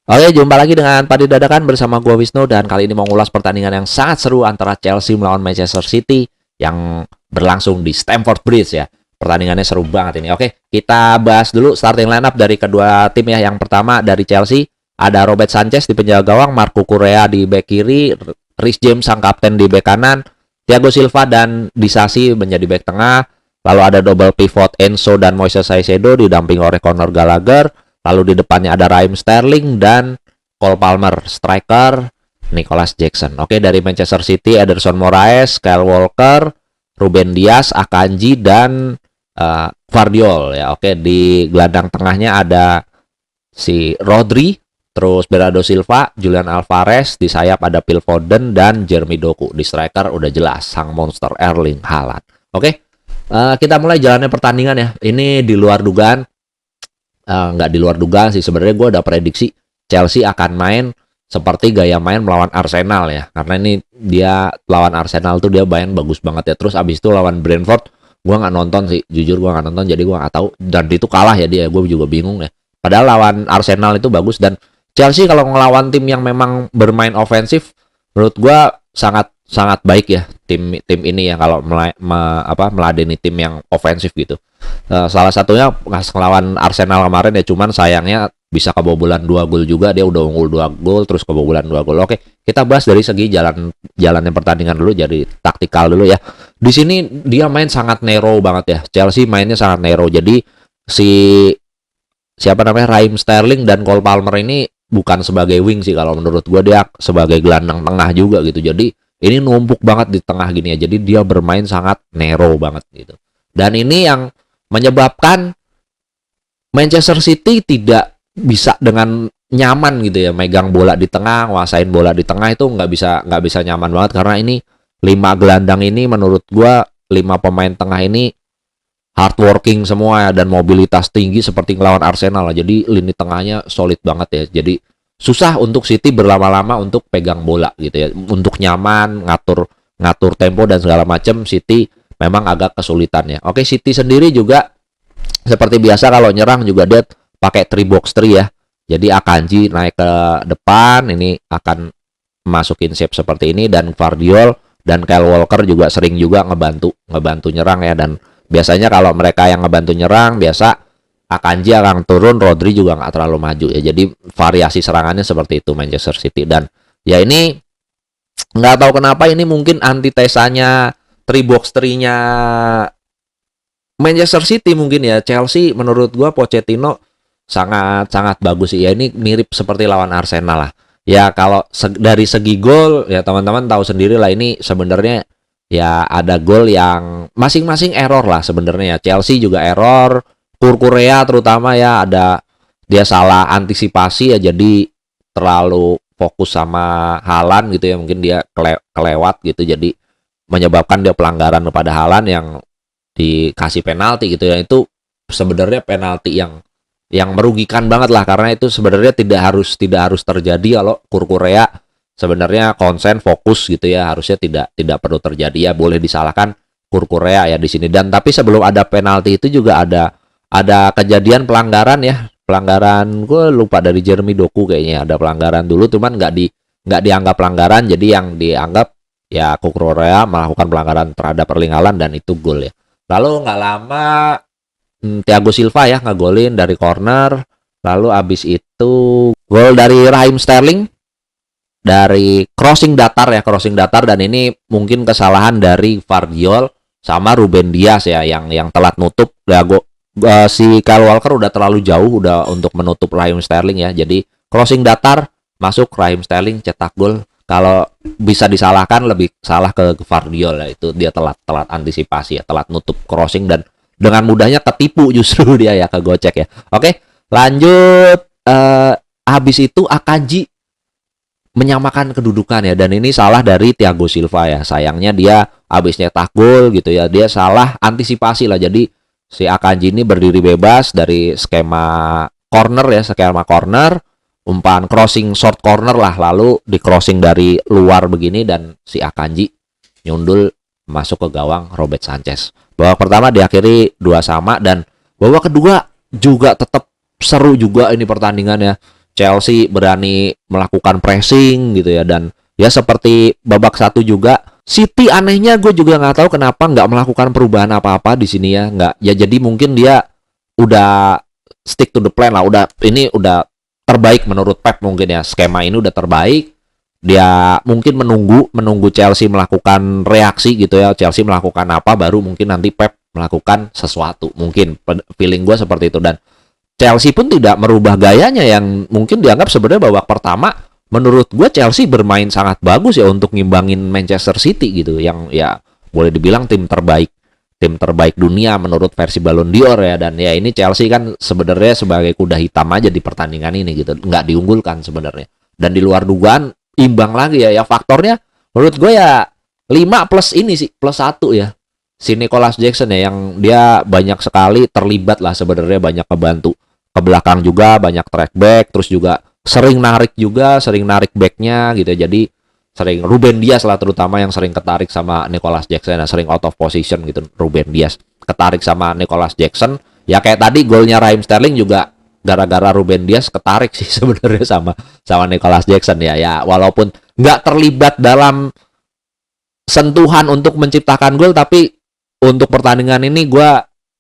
Oke, jumpa lagi dengan Padi Dadakan bersama gua Wisnu dan kali ini mau ngulas pertandingan yang sangat seru antara Chelsea melawan Manchester City yang berlangsung di Stamford Bridge ya. Pertandingannya seru banget ini. Oke, kita bahas dulu starting lineup dari kedua tim ya. Yang pertama dari Chelsea ada Robert Sanchez di penjaga gawang, Marco Correa di bek kiri, Reece James sang kapten di bek kanan, Thiago Silva dan Disasi menjadi bek tengah. Lalu ada double pivot Enzo dan Moises Caicedo didampingi oleh Conor Gallagher. Lalu di depannya ada Raheem Sterling dan Cole Palmer, striker Nicholas Jackson. Oke, dari Manchester City Ederson Moraes, Kyle Walker, Ruben Dias, Akanji dan Gvardiol ya. Oke, di gelandang tengahnya ada si Rodri, terus Bernardo Silva, Julian Alvarez, di sayap ada Phil Foden dan Jeremy Doku. Di striker udah jelas sang monster Erling Haaland. Oke, kita mulai jalannya pertandingan ya. Ini di luar dugaan. Nggak di luar dugaan sih, sebenarnya gue udah prediksi Chelsea akan main seperti gaya main melawan Arsenal ya, karena ini dia lawan Arsenal tuh dia main bagus banget ya. Terus abis itu lawan Brentford gue nggak nonton sih, jujur gue nggak nonton, jadi gue nggak tahu, dan itu kalah ya dia, gue juga bingung ya. Padahal lawan Arsenal itu bagus, dan Chelsea kalau ngelawan tim yang memang bermain ofensif menurut gue sangat sangat baik ya tim ini ya, kalau meladeni tim yang ofensif gitu. Salah satunya pas ngelawan Arsenal kemarin ya, cuman sayangnya bisa kebobolan 2 gol juga, dia udah unggul 2 gol terus kebobolan 2 gol. Oke, kita bahas dari segi jalannya pertandingan dulu, jadi taktikal dulu ya. Di sini dia main sangat narrow banget ya. Chelsea mainnya sangat narrow. Jadi si siapa namanya Raheem Sterling dan Cole Palmer ini bukan sebagai wing sih, kalau menurut gua dia sebagai gelandang tengah juga gitu. Jadi ini numpuk banget di tengah gini ya. Jadi dia bermain sangat narrow banget gitu. Dan ini yang menyebabkan Manchester City tidak bisa dengan nyaman gitu ya megang bola di tengah, nguasain bola di tengah itu nggak bisa nyaman banget, karena ini 5 gelandang ini menurut gua 5 pemain tengah ini hardworking semua ya, dan mobilitas tinggi seperti ngelawan Arsenal lah. Jadi lini tengahnya solid banget ya. Jadi susah untuk City berlama-lama untuk pegang bola gitu ya. Untuk nyaman ngatur tempo dan segala macam, City memang agak kesulitan ya. Oke, City sendiri juga seperti biasa kalau nyerang juga dia pakai 3 box 3 ya. Jadi Akanji naik ke depan, ini akan masukin shape seperti ini, dan Gvardiol dan Kyle Walker juga sering juga ngebantu nyerang ya. Dan biasanya kalau mereka yang ngebantu nyerang, biasa Akanji akan turun, Rodri juga nggak terlalu maju ya. Jadi variasi serangannya seperti itu Manchester City. Dan ya ini nggak tahu kenapa ini mungkin antitesanya 3 box 3-nya Manchester City mungkin ya. Chelsea menurut gua Pochettino sangat sangat bagus sih ya. Ini mirip seperti lawan Arsenal lah. Ya kalau dari segi gol ya teman-teman tahu sendiri lah, ini sebenarnya ya ada gol yang masing-masing error lah sebenarnya ya. Chelsea juga error, Korea terutama ya, ada dia salah antisipasi ya, jadi terlalu fokus sama Haaland gitu ya, mungkin dia kelewat gitu, jadi menyebabkan dia pelanggaran kepada Haaland yang dikasih penalti gitu ya. Itu sebenarnya penalti yang merugikan banget lah, karena itu sebenarnya tidak harus terjadi. Kalau Korea sebenarnya konsen fokus gitu ya, harusnya tidak perlu terjadi ya. Boleh disalahkan Korea ya di sini. Dan tapi sebelum ada penalti itu juga ada kejadian pelanggaran ya, pelanggaran gue lupa dari Jeremy Doku kayaknya, ada pelanggaran dulu cuman nggak dianggap pelanggaran, jadi yang dianggap ya Korea melakukan pelanggaran terhadap Erling Haaland dan itu gol ya. Lalu nggak lama Thiago Silva ya ngegolin dari corner. Lalu abis itu gol dari Raheem Sterling dari crossing datar, dan ini mungkin kesalahan dari Gvardiol sama Ruben Dias ya yang telat nutup ya. Si Kyle Walker udah terlalu jauh udah untuk menutup Raheem Sterling ya. Jadi crossing datar masuk, Raheem Sterling cetak gol. Kalau bisa disalahkan lebih salah ke Gvardiol ya, itu dia telat antisipasi ya, telat nutup crossing dan dengan mudahnya ketipu justru dia ya, kegocek ya. Oke, lanjut. Habis itu Akanji menyamakan kedudukan ya, dan ini salah dari Thiago Silva ya. Sayangnya dia habis nyetak gol gitu ya, dia salah antisipasi lah. Jadi si Akanji ini berdiri bebas dari skema corner, umpan crossing short corner lah, lalu di crossing dari luar begini, dan si Akanji nyundul masuk ke gawang Robert Sanchez. Babak pertama diakhiri 2-2, dan babak kedua juga tetap seru juga ini pertandingannya. Chelsea berani melakukan pressing gitu ya, dan ya seperti babak satu juga City anehnya gue juga nggak tahu kenapa nggak melakukan perubahan apa-apa di sini ya, nggak ya, jadi mungkin dia udah stick to the plan lah, udah terbaik menurut Pep mungkin ya, skema ini udah terbaik. Dia mungkin menunggu Chelsea melakukan reaksi gitu ya, Chelsea melakukan apa baru mungkin nanti Pep melakukan sesuatu, mungkin feeling gue seperti itu. Dan Chelsea pun tidak merubah gayanya yang mungkin dianggap sebenarnya babak pertama. Menurut gue Chelsea bermain sangat bagus ya untuk ngimbangin Manchester City gitu, yang ya boleh dibilang tim terbaik dunia menurut versi Ballon d'Or ya. Dan ya ini Chelsea kan sebenarnya sebagai kuda hitam aja di pertandingan ini gitu, nggak diunggulkan sebenarnya, dan di luar dugaan imbang lagi ya. Faktornya menurut gue ya 5 plus ini sih, plus 1 ya, si Nicholas Jackson ya, yang dia banyak sekali terlibat lah sebenarnya, banyak ngebantu ke belakang juga, banyak track back, terus juga sering narik backnya gitu ya. Jadi sering Ruben Dias lah terutama yang sering ketarik sama Nicholas Jackson, nah, sering out of position gitu. Ruben Dias ketarik sama Nicholas Jackson ya, kayak tadi golnya Raheem Sterling juga gara-gara Ruben Dias ketarik sih sebenarnya sama Nicholas Jackson ya. Ya walaupun nggak terlibat dalam sentuhan untuk menciptakan gol, tapi untuk pertandingan ini gue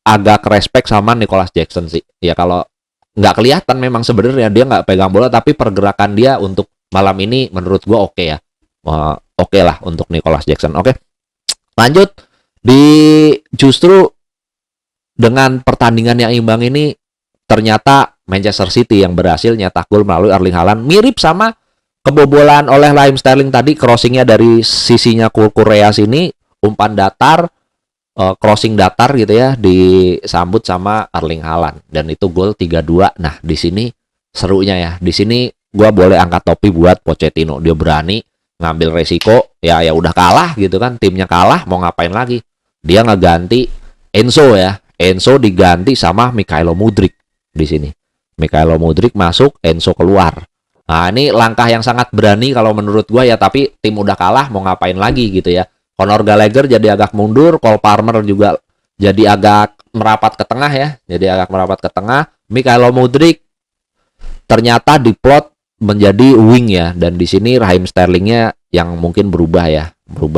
agak respect sama Nicholas Jackson sih ya. Kalau nggak kelihatan memang sebenarnya dia nggak pegang bola, tapi pergerakan dia untuk malam ini menurut gue oke ya. Oke lah untuk Nicholas Jackson. Oke, lanjut di justru dengan pertandingan yang imbang ini, ternyata Manchester City yang berhasil nyetak gol melalui Erling Haaland, mirip sama kebobolan oleh Raheem Sterling tadi, crossingnya dari sisinya Korea sini, umpan datar, crossing datar gitu ya, disambut sama Erling Haaland, dan itu gol 3-2. Nah di sini serunya ya, di sini gue boleh angkat topi buat Pochettino, dia berani ngambil resiko ya, udah kalah gitu kan, timnya kalah mau ngapain lagi, dia ngeganti Enzo diganti sama Mikhailo Mudryk di sini. Mikhailo Mudryk masuk, Enzo keluar. Nah, ini langkah yang sangat berani kalau menurut gua ya, tapi tim udah kalah mau ngapain lagi gitu ya. Conor Gallagher jadi agak mundur, Cole Palmer juga jadi agak merapat ke tengah ya. Mikhailo Mudryk ternyata diplot menjadi wing ya, dan di sini Raheem Sterlingnya yang mungkin berubah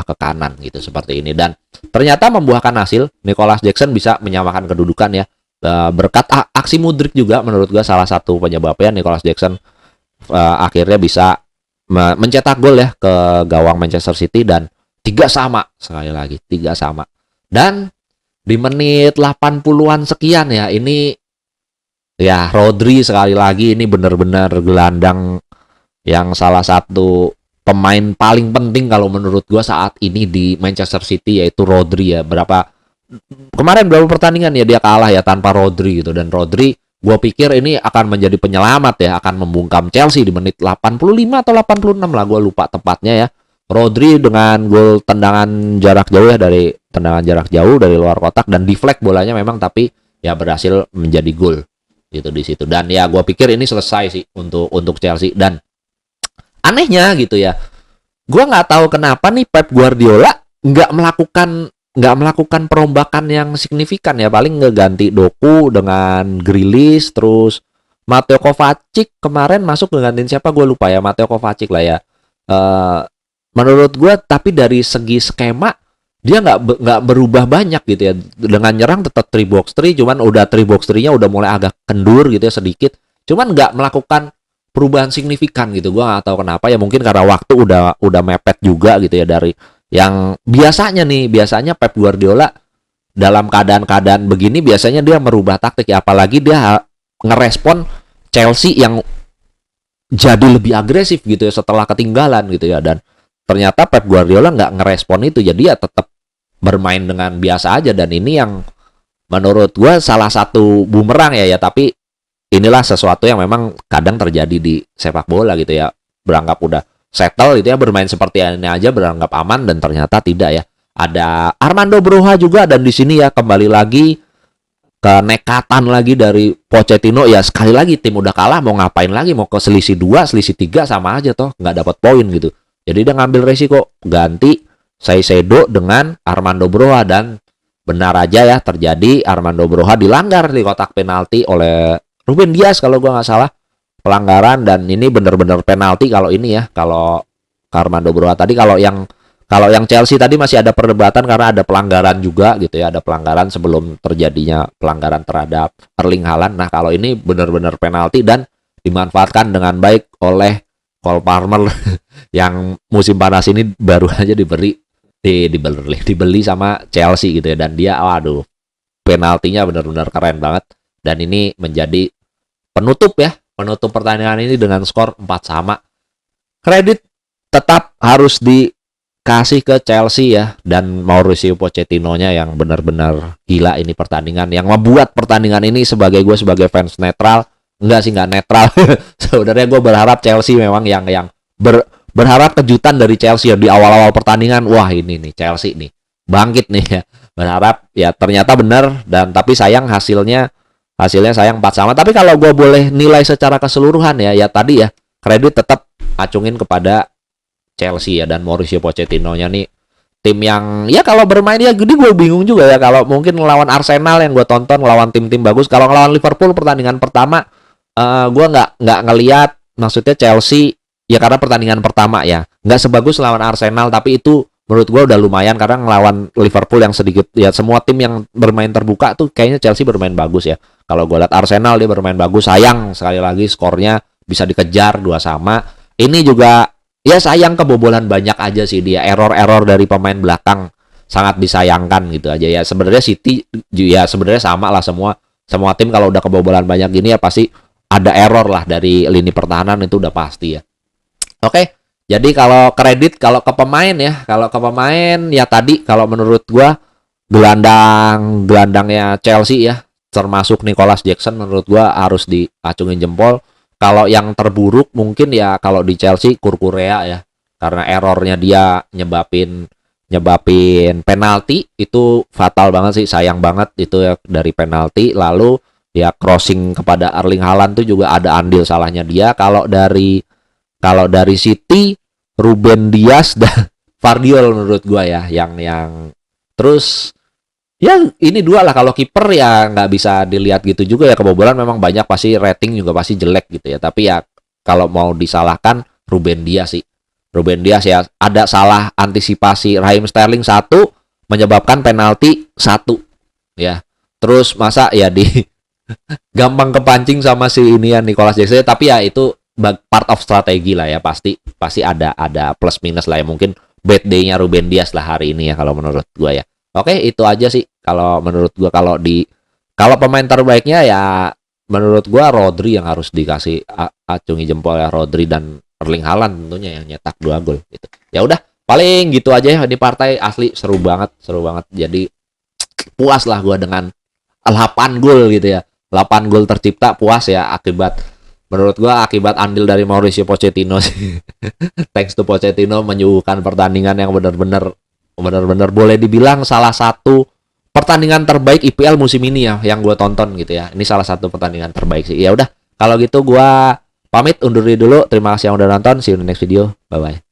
ke kanan gitu seperti ini, dan ternyata membuahkan hasil. Nicholas Jackson bisa menyamakan kedudukan ya, berkat aksi Mudryk juga menurut gua salah satu penyebabnya. Nicholas Jackson akhirnya bisa mencetak gol ya ke gawang Manchester City, dan 3-3 sekali lagi, 3-3. Dan di menit 80-an sekian ya, ini ya Rodri sekali lagi, ini benar-benar gelandang yang salah satu pemain paling penting kalau menurut gua saat ini di Manchester City, yaitu Rodri ya. Kemarin berapa pertandingan ya dia kalah ya tanpa Rodri gitu, dan Rodri gue pikir ini akan menjadi penyelamat ya, akan membungkam Chelsea di menit 85 atau 86 lah, gue lupa tepatnya ya. Rodri dengan gol tendangan jarak jauh ya, dari tendangan jarak jauh dari luar kotak, dan deflect bolanya memang, tapi ya berhasil menjadi gol gitu di situ. Dan ya gue pikir ini selesai sih untuk Chelsea. Dan anehnya gitu ya, gue nggak tahu kenapa nih Pep Guardiola nggak melakukan perombakan yang signifikan ya. Paling ngeganti Doku dengan Grealish, terus Mateo Kovacic kemarin masuk ngegantiin siapa gue lupa ya, Mateo Kovacic lah ya. Menurut gue tapi dari segi skema dia nggak berubah banyak gitu ya. Dengan nyerang tetap 3-box-3, cuman udah 3-box-3-nya udah mulai agak kendur gitu ya sedikit, cuman nggak melakukan perubahan signifikan gitu. Gue nggak tahu kenapa ya, mungkin karena waktu udah mepet juga gitu ya. Dari yang biasanya Pep Guardiola dalam keadaan-keadaan begini biasanya dia merubah taktik ya, apalagi dia ngerespon Chelsea yang jadi lebih agresif gitu ya setelah ketinggalan gitu ya. Dan ternyata Pep Guardiola nggak ngerespon itu, jadi ya tetap bermain dengan biasa aja. Dan ini yang menurut gue salah satu bumerang ya, tapi inilah sesuatu yang memang kadang terjadi di sepak bola gitu ya. Beranggap udah settle gitu ya, bermain seperti ini aja beranggap aman, dan ternyata tidak ya. Ada Armando Broja juga, dan di sini ya kembali lagi kenekatan lagi dari Pochettino ya. Sekali lagi tim udah kalah mau ngapain lagi, mau ke selisih 2, selisih 3 sama aja toh nggak dapat poin gitu. Jadi dia ngambil resiko ganti Caicedo dengan Armando Broja, dan benar aja ya terjadi, Armando Broja dilanggar di kotak penalti oleh Ruben Dias kalau gua nggak salah. pelanggaran dan ini bener-bener penalti kalau ini ya, kalau Armando Broja tadi. Kalau yang Chelsea tadi masih ada perdebatan karena ada pelanggaran juga gitu ya, ada pelanggaran sebelum terjadinya pelanggaran terhadap Erling Haaland. Nah, kalau ini benar-benar penalti dan dimanfaatkan dengan baik oleh Cole Palmer yang musim panas ini baru aja dibeli sama Chelsea gitu ya, dan dia waduh, penaltinya benar-benar keren banget dan ini menjadi penutup pertandingan ini dengan skor 4-4. Kredit tetap harus dikasih ke Chelsea ya, dan Mauricio Pochettino-nya yang benar-benar gila ini pertandingan, yang membuat pertandingan ini sebagai fans netral, nggak netral. Sebenarnya gue berharap Chelsea memang yang berharap kejutan dari Chelsea ya, di awal-awal pertandingan. Wah, ini nih Chelsea nih bangkit nih ya. Berharap ya, ternyata benar, dan tapi sayang hasilnya sayang 4-4. Tapi kalau gue boleh nilai secara keseluruhan ya tadi ya, kredit tetap acungin kepada Chelsea ya, dan Mauricio Pochettino-nya nih tim yang ya kalau bermain ya, jadi gue bingung juga ya, kalau mungkin ngelawan Arsenal yang gue tonton, ngelawan tim-tim bagus. Kalau ngelawan Liverpool pertandingan pertama, gue nggak ngelihat, maksudnya Chelsea ya, karena pertandingan pertama ya nggak sebagus lawan Arsenal, tapi itu menurut gue udah lumayan, karena ngelawan Liverpool yang sedikit ya, semua tim yang bermain terbuka tuh kayaknya Chelsea bermain bagus ya. Kalau gue lihat Arsenal dia bermain bagus, sayang sekali lagi skornya bisa dikejar 2-2. Ini juga ya sayang kebobolan banyak aja sih dia, error dari pemain belakang sangat disayangkan gitu aja ya. Sebenarnya City ya sebenarnya sama lah, semua tim kalau udah kebobolan banyak gini ya pasti ada error lah dari lini pertahanan, itu udah pasti ya. Oke, jadi kalau kredit kalau ke pemain ya tadi kalau menurut gua gelandangnya Chelsea ya, termasuk Nicholas Jackson, menurut gua harus diacungin jempol. Kalau yang terburuk mungkin ya kalau di Chelsea Cucurella ya, karena errornya dia nyebabin penalti, itu fatal banget sih, sayang banget itu ya dari penalti. Lalu ya crossing kepada Erling Haaland tuh juga ada andil salahnya dia. Kalau dari City Ruben Dias dan Vardiol menurut gua ya yang terus ya ini dua lah. Kalau kiper ya nggak bisa dilihat gitu juga ya, kebobolan memang banyak, pasti rating juga pasti jelek gitu ya. Tapi ya kalau mau disalahkan Ruben Dias ya, ada salah antisipasi Raheem Sterling 1 menyebabkan penalti 1 ya. Terus masa ya gampang kepancing sama si ini ya Nicholas Jackson, tapi ya itu part of strategi lah ya, pasti ada plus minus lah ya. Mungkin bad day-nya Ruben Dias lah hari ini ya kalau menurut gua ya. Oke, itu aja sih kalau menurut gua. Kalau pemain terbaiknya ya menurut gua Rodri yang harus dikasih acungi jempol ya, Rodri dan Erling Haaland tentunya yang nyetak 2 gol gitu. Ya udah, paling gitu aja ya, ini partai asli seru banget. Jadi puas lah gua dengan 8 gol gitu ya. 8 gol tercipta, puas ya, menurut gua akibat andil dari Mauricio Pochettino sih. Thanks to Pochettino menyuguhkan pertandingan yang benar-benar boleh dibilang salah satu pertandingan terbaik IPL musim ini ya yang gue tonton gitu ya. Ini salah satu pertandingan terbaik sih. Ya udah, kalau gitu gue pamit undur diri dulu. Terima kasih yang udah nonton. See you in the next video. Bye bye.